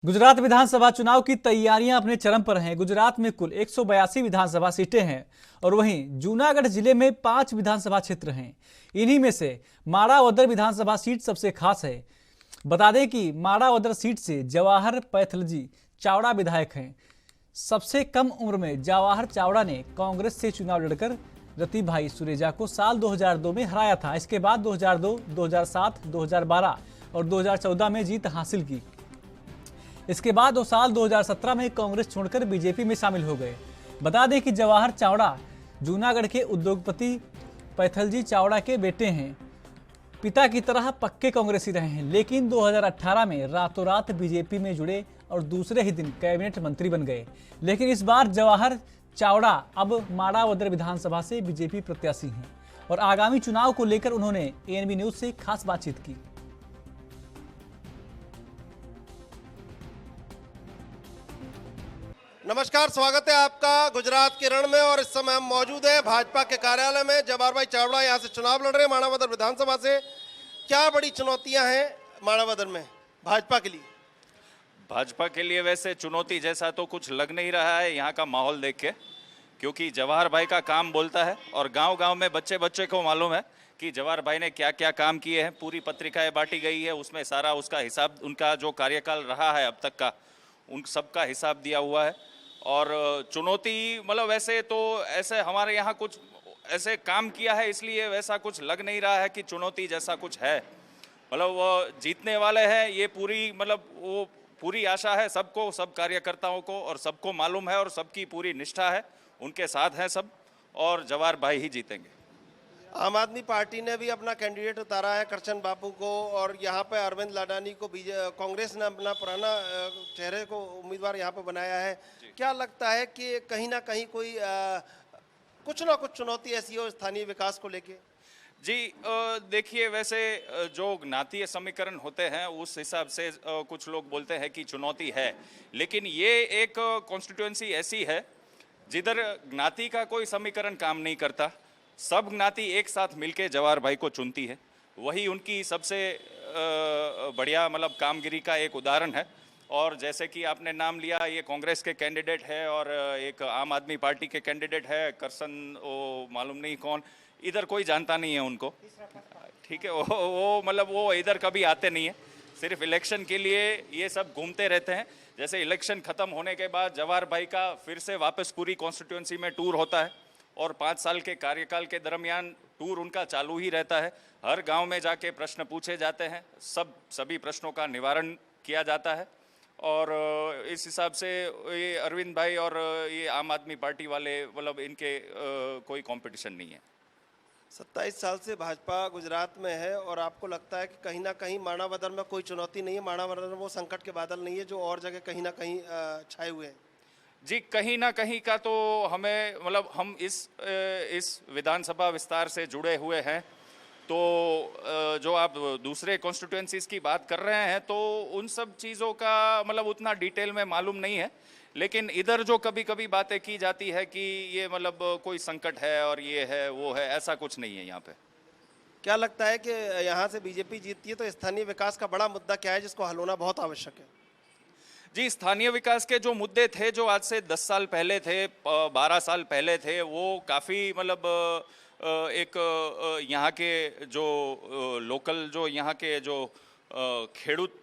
गुजरात विधानसभा चुनाव की तैयारियां अपने चरम पर हैं। गुजरात में कुल 182 विधानसभा सीटें हैं और वहीं जूनागढ़ जिले में 5 विधानसभा क्षेत्र हैं। इन्हीं में से माड़ावदर विधानसभा सीट सबसे खास है। बता दें कि माड़ावदर सीट से जवाहर पैथलजी चावड़ा विधायक हैं। सबसे कम उम्र में जवाहर चावड़ा ने कांग्रेस से चुनाव लड़कर रतिभाई सुरेजा को साल 2002 में हराया था। इसके बाद 2002, 2007, 2012 और 2014 में जीत हासिल की। इसके बाद वो साल 2017 में कांग्रेस छोड़कर बीजेपी में शामिल हो गए। बता दें कि जवाहर चावड़ा जूनागढ़ के उद्योगपति पैथलजी चावड़ा के बेटे हैं। पिता की तरह पक्के कांग्रेसी रहे हैं, लेकिन 2018 में रातों रात बीजेपी में जुड़े और दूसरे ही दिन कैबिनेट मंत्री बन गए। लेकिन इस बार जवाहर चावड़ा अब माड़ावदर विधानसभा से बीजेपी प्रत्याशी हैं और आगामी चुनाव को लेकर उन्होंने एएनबी न्यूज से खास बातचीत की। नमस्कार, स्वागत है आपका गुजरात के रण में। और इस समय हम मौजूद हैं भाजपा के कार्यालय में। जवाहर भाई चावड़ा यहाँ से चुनाव लड़ रहे हैं माड़ावदर विधानसभा से। क्या बड़ी चुनौतियां हैं माड़ावदर में भाजपा के लिए? भाजपा के लिए वैसे चुनौती जैसा तो कुछ लग नहीं रहा है यहाँ का माहौल देख के, क्योंकि जवाहर भाई का काम बोलता है और गांव-गांव में बच्चे बच्चे को मालूम है कि जवाहर भाई ने क्या क्या काम किए हैं। पूरी पत्रिकाएं बांटी गई है, उसमें सारा उसका हिसाब, उनका जो कार्यकाल रहा है अब तक का, उन सबका हिसाब दिया हुआ है। और चुनौती मतलब वैसे तो ऐसे हमारे यहाँ कुछ ऐसे काम किया है, इसलिए वैसा कुछ लग नहीं रहा है कि चुनौती जैसा कुछ है। मतलब वो जीतने वाले हैं, ये पूरी मतलब वो पूरी आशा है सबको, सब कार्यकर्ताओं को, और सबको मालूम है और सबकी पूरी निष्ठा है, उनके साथ हैं सब, और जवाहर भाई ही जीतेंगे। आम आदमी पार्टी ने भी अपना कैंडिडेट उतारा है करशन बापू को, और यहाँ पे अरविंद लाडानी को कांग्रेस ने अपना पुराना चेहरे को उम्मीदवार यहाँ पे बनाया है। क्या लगता है कि कहीं ना कहीं कोई कुछ ना कुछ चुनौती ऐसी हो स्थानीय विकास को लेके? जी देखिए, वैसे जो ज्ञातीय समीकरण होते हैं उस हिसाब से कुछ लोग बोलते हैं कि चुनौती है, लेकिन ये एक कॉन्स्टिट्यूएंसी ऐसी है जिधर ज्ञाति का कोई समीकरण काम नहीं करता। सब ज्ञाति एक साथ मिलके जवाहर भाई को चुनती है, वही उनकी सबसे बढ़िया मतलब कामगिरी का एक उदाहरण है। और जैसे कि आपने नाम लिया, ये कांग्रेस के कैंडिडेट है और एक आम आदमी पार्टी के कैंडिडेट है करसन, वो मालूम नहीं कौन, इधर कोई जानता नहीं है उनको, ठीक है। वो मतलब वो इधर कभी आते नहीं है, सिर्फ इलेक्शन के लिए ये सब घूमते रहते हैं। जैसे इलेक्शन ख़त्म होने के बाद जवाहर भाई का फिर से वापस पूरी कॉन्स्टिट्यूएंसी में टूर होता है और 5 साल के कार्यकाल के दरमियान टूर उनका चालू ही रहता है। हर गांव में जाके प्रश्न पूछे जाते हैं, सभी प्रश्नों का निवारण किया जाता है। और इस हिसाब से ये अरविंद भाई और ये आम आदमी पार्टी वाले मतलब इनके कोई कंपटीशन नहीं है। 27 साल से भाजपा गुजरात में है, और आपको लगता है कि कहीं ना कहीं माड़ावदर में कोई चुनौती नहीं है? माड़ावदर में वो संकट के बादल नहीं है जो और जगह कहीं ना कहीं छाए हुए हैं? जी, कहीं ना कहीं का तो हमें मतलब हम इस विधानसभा विस्तार से जुड़े हुए हैं, तो जो आप दूसरे कॉन्स्टिट्यूएंसीज की बात कर रहे हैं तो उन सब चीज़ों का मतलब उतना डिटेल में मालूम नहीं है। लेकिन इधर जो कभी कभी बातें की जाती है कि ये मतलब कोई संकट है और ये है वो है, ऐसा कुछ नहीं है यहाँ पे। क्या लगता है कि यहाँ से बीजेपी जीतती है तो स्थानीय विकास का बड़ा मुद्दा क्या है जिसको हल होना बहुत आवश्यक है? जी, स्थानीय विकास के जो मुद्दे थे, जो आज से 10 साल पहले थे, 12 साल पहले थे, वो काफ़ी मतलब एक यहाँ के जो लोकल जो यहाँ के जो खेडूत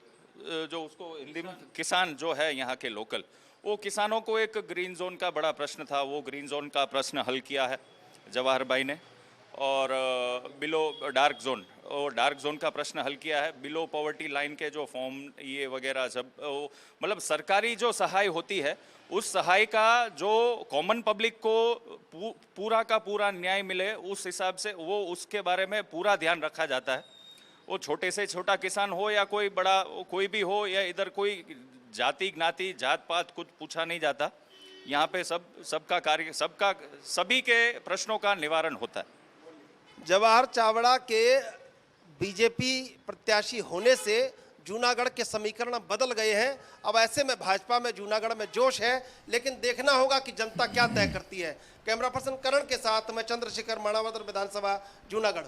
जो उसको हिंदी में किसान जो है यहाँ के लोकल, वो किसानों को एक ग्रीन जोन का बड़ा प्रश्न था, वो ग्रीन जोन का प्रश्न हल किया है जवाहर भाई ने। और बिलो डार्क जोन, और डार्क जोन का प्रश्न हल किया है। बिलो पॉवर्टी लाइन के जो फॉर्म ये वगैरह सब मतलब सरकारी जो सहाय होती है, उस सहाय का जो कॉमन पब्लिक को पूरा का पूरा न्याय मिले, उस हिसाब से वो उसके बारे में पूरा ध्यान रखा जाता है। वो छोटे से छोटा किसान हो या कोई बड़ा कोई भी हो, या इधर कोई जाति ज्ञाति जात पात कुछ पूछा नहीं जाता। यहाँ पे सबका कार्य, सभी के प्रश्नों का निवारण होता है। जवाहर चावड़ा के बीजेपी प्रत्याशी होने से जूनागढ़ के समीकरण बदल गए हैं। अब ऐसे में भाजपा में जूनागढ़ में जोश है, लेकिन देखना होगा कि जनता क्या तय करती है। कैमरा पर्सन करण के साथ मैं चंद्रशेखर, माड़ावदर विधानसभा, जूनागढ़।